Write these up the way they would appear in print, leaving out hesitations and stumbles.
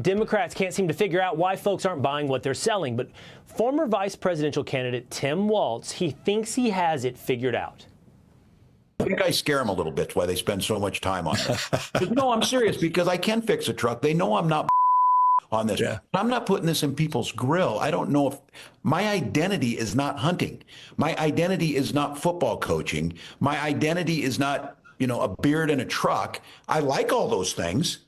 Democrats can't seem to figure out why folks aren't buying what they're selling. But former vice presidential candidate Tim Walz, he thinks he has it figured out. I think I scare them a little bit why they spend so much time on it. But no, I'm serious, because I can fix a truck. They know I'm not on this. Yeah. I'm not putting this in people's grill. I don't know if my identity is not hunting. My identity is not football coaching. My identity is not, a beard and a truck. I like all those things.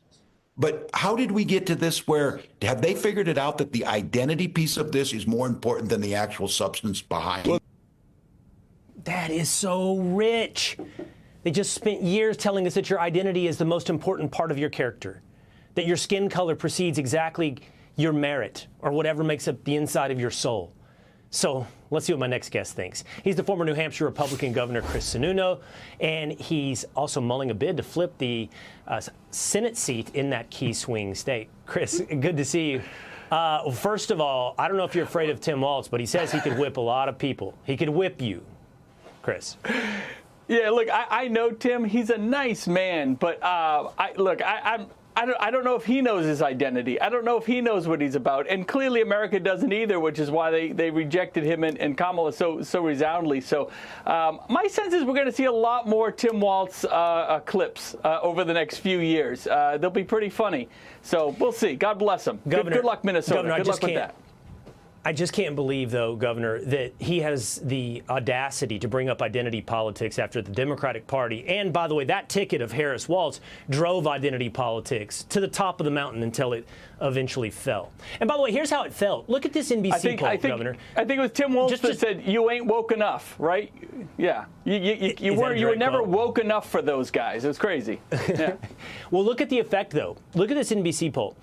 But how did we get to this where, have they figured it out that the identity piece of this is more important than the actual substance behind it? That is so rich. They just spent years telling us that your identity is the most important part of your character, that your skin color precedes exactly your merit or whatever makes up the inside of your soul. So let's see what my next guest thinks. He's the former New Hampshire Republican Governor Chris Sununu, and he's also mulling a bid to flip the Senate seat in that key swing state. Chris, good to see you. First of all, I don't know if you're afraid of Tim Walz, but he says he could whip a lot of people. He could whip you, Chris. Yeah, look, I know Tim. He's a nice man, but I don't know if he knows his identity. I don't know if he knows what he's about. And clearly America doesn't either, which is why they rejected him and Kamala so resoundly. So my sense is we're going to see a lot more Tim Walz clips over the next few years. They'll be pretty funny. So we'll see. God bless him. Governor, good luck, Minnesota. Governor, good luck with that. I just can't believe, though, Governor, that he has the audacity to bring up identity politics after the Democratic Party. And, by the way, that ticket of Harris Walz drove identity politics to the top of the mountain until it eventually fell. And, by the way, here's how it felt. Look at this NBC poll, Governor. I think it was Tim Walz that said, you ain't woke enough, right? Yeah. You were never woke enough for those guys. It was crazy. Yeah. Well, look at the effect, though. Look at this NBC poll.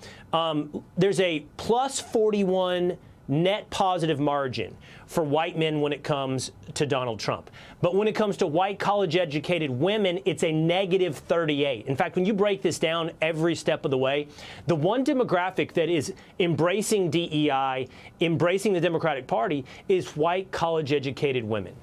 There's a plus 41 net positive margin for white men when it comes to Donald Trump. But when it comes to white college-educated women, it's a negative 38. In fact, when you break this down every step of the way, the one demographic that is embracing DEI, embracing the Democratic Party, is white college-educated women.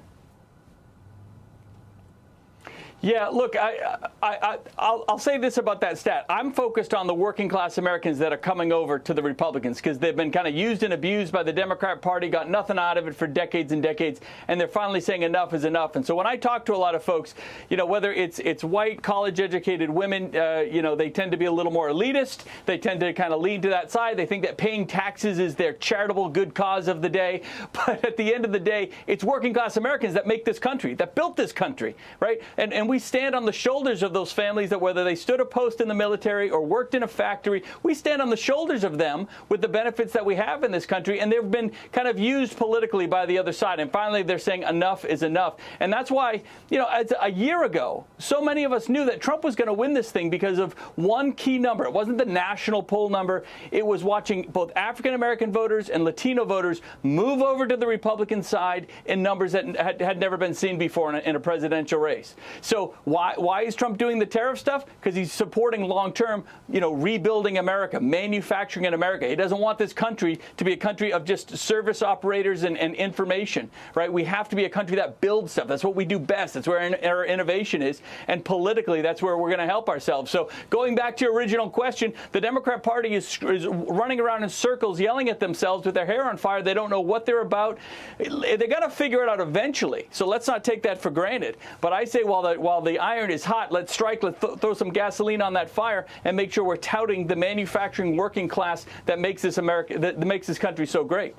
Yeah, look, I'll say this about that stat. I'm focused on the working class Americans that are coming over to the Republicans because they've been kind of used and abused by the Democrat Party, got nothing out of it for decades and decades, and they're finally saying enough is enough. And so when I talk to a lot of folks, whether it's white, college-educated women, they tend to be a little more elitist. They tend to kind of lean to that side. They think that paying taxes is their charitable good cause of the day. But at the end of the day, it's working class Americans that make this country, that built this country, right? And we stand on the shoulders of those families that whether they stood a post in the military or worked in a factory, we stand on the shoulders of them with the benefits that we have in this country. And they've been kind of used politically by the other side. And finally, they're saying enough is enough. And that's why, a year ago, so many of us knew that Trump was going to win this thing because of one key number. It wasn't the national poll number. It was watching both African-American voters and Latino voters move over to the Republican side in numbers that had never been seen before in a presidential race. So why is Trump doing the tariff stuff? Because he's supporting long-term, rebuilding America, manufacturing in America. He doesn't want this country to be a country of just service operators and information, right? We have to be a country that builds stuff. That's what we do best. That's where our innovation is. And politically, that's where we're going to help ourselves. So going back to your original question, the Democrat Party is running around in circles, yelling at themselves with their hair on fire. They don't know what they're about. They're going to figure it out eventually. So let's not take that for granted. But I say while the iron is hot, let's strike, let's throw some gasoline on that fire and make sure we're touting the manufacturing working class that makes this that makes this country so great.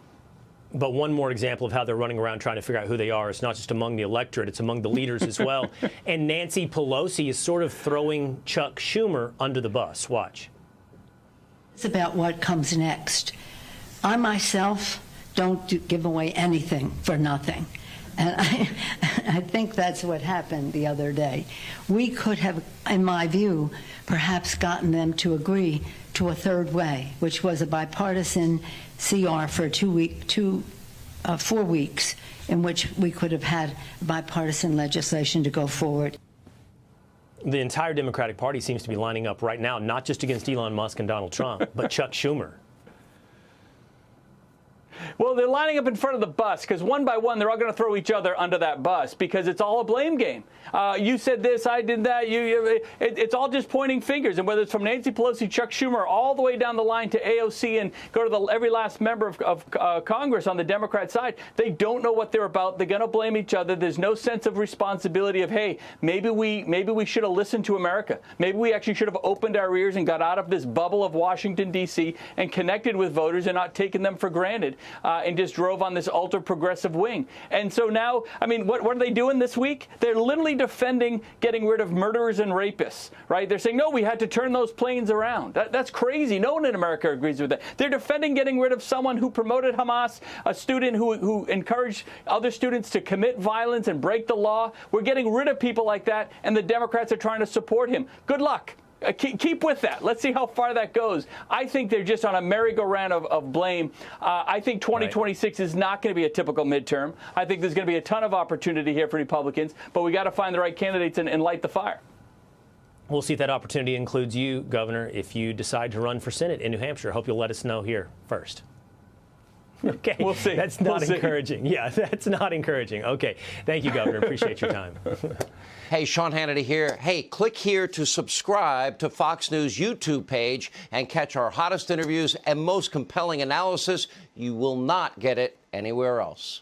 But one more example of how they're running around trying to figure out who they are. It's not just among the electorate, it's among the leaders as well. And Nancy Pelosi is sort of throwing Chuck Schumer under the bus. Watch. It's about what comes next. I myself don't give away anything for nothing. And I think that's what happened the other day. We could have, in my view, perhaps gotten them to agree to a third way, which was a bipartisan CR for 4 weeks, in which we could have had bipartisan legislation to go forward. The entire Democratic Party seems to be lining up right now, not just against Elon Musk and Donald Trump, but Chuck Schumer. Well, they're lining up in front of the bus because one by one, they're all going to throw each other under that bus because it's all a blame game. You said this, I did that. It's all just pointing fingers. And whether it's from Nancy Pelosi, Chuck Schumer, all the way down the line to AOC and go to every last member of Congress on the Democrat side, they don't know what they're about. They're going to blame each other. There's no sense of responsibility of, hey, maybe we should have listened to America. Maybe we actually should have opened our ears and got out of this bubble of Washington, D.C. and connected with voters and not taken them for granted and just drove on this ultra-progressive wing. And so now, I mean, what are they doing this week? They're literally defending getting rid of murderers and rapists, right? They're saying, no, we had to turn those planes around. That's crazy. No one in America agrees with that. They're defending getting rid of someone who promoted Hamas, a student who encouraged other students to commit violence and break the law. We're getting rid of people like that, and the Democrats are trying to support him. Good luck. Keep with that. Let's see how far that goes. I think they're just on a merry-go-round of blame. I think 2026 is not going to be a typical midterm. I think there's going to be a ton of opportunity here for Republicans, but we got to find the right candidates and light the fire. We'll see if that opportunity includes you, Governor, if you decide to run for Senate in New Hampshire. Hope you'll let us know here first. Okay. We'll see. That's not encouraging. Yeah, that's not encouraging. Okay. Thank you, Governor. Appreciate your time. Hey, Sean Hannity here. Hey, click here to subscribe to Fox News YouTube page and catch our hottest interviews and most compelling analysis. You will not get it anywhere else.